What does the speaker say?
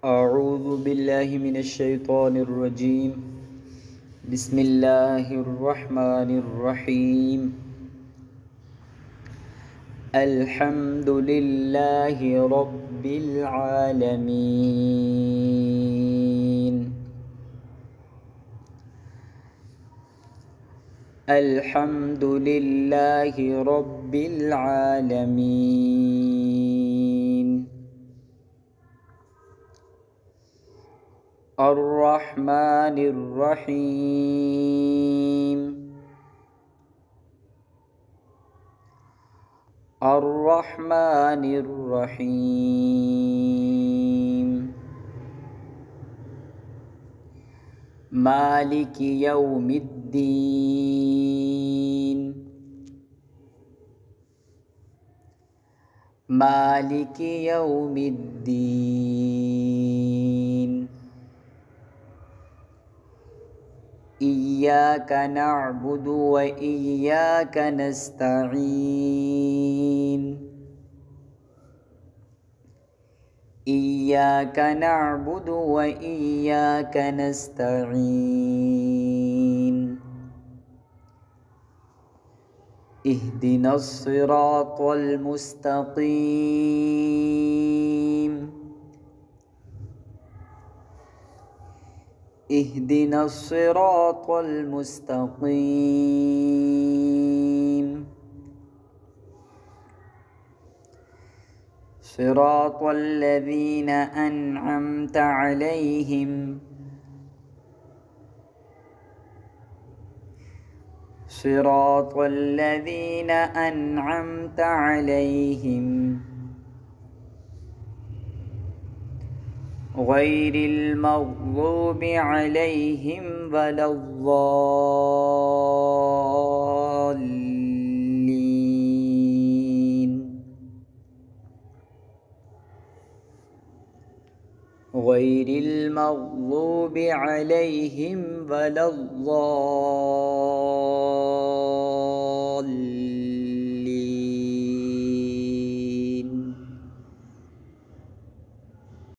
أعوذ بالله من الشيطان الرجيم. بسم الله الرحمن الرحيم. الحمد لله رب العالمين. الحمد لله رب العالمين. الرحمن الرحيم. الرحمن الرحيم. مالك يوم الدين. مالك يوم الدين. إياك نعبد وإياك نستعين. إياك نعبد وإياك نستعين. اهدنا الصراط المستقيم. اهدنا الصراط المستقيم. صراط الذين أنعمت عليهم. صراط الذين أنعمت عليهم غير المغضوب عليهم ولا الضالين. غير المغضوب عليهم ولا الضالين.